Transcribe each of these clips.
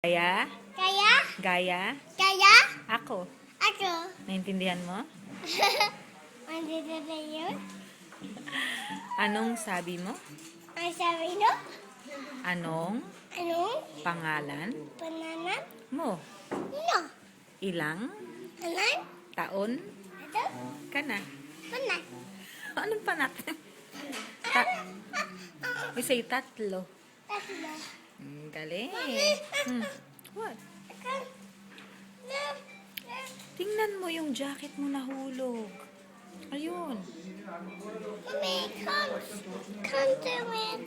Gaya? Kaya? Gaya? Kaya? Ako. Ako. Naintindihan mo? Andito na yun? Anong sabi mo? Ang sabi no? Anong Anong? pangalan Banana? mo? No. Ilang Anan? taon Ito? ka na? Banan? Anong panat? We say tatlo. Tatlo. Galing. What? Ako. No. Tingnan mo yung jacket mo nahulog. Ayun. Mommy, come to it.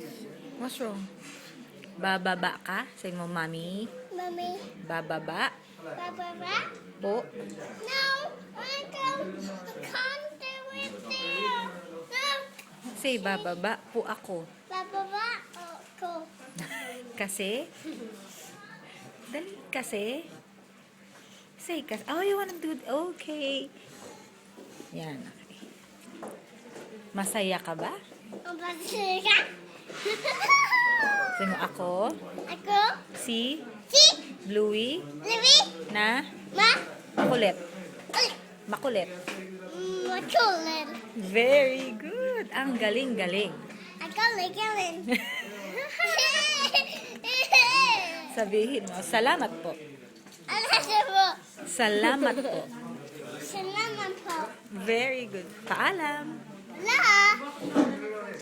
What's wrong? Bababa ka? Say mo, Mommy. Mommy, Bababa Baba? po. No. I come to it there. No. Say, bababa po ako. Baba? Ako. Kasi? Dali, kasi? Say, kasi. Oh, you wanna do it? Okay. Yan, okay. Masaya ka ba? Ang basura? Say mo, ako, Ako? si Si? Bluey Libby? na Ma? makulit. Uy! Makulit. Makulit. Very good. Ang galing-galing. Ako ligalin. Sabihin mo, salamat po. Alasa po. Salamat po. Salamat po. Very good. Paalam. La!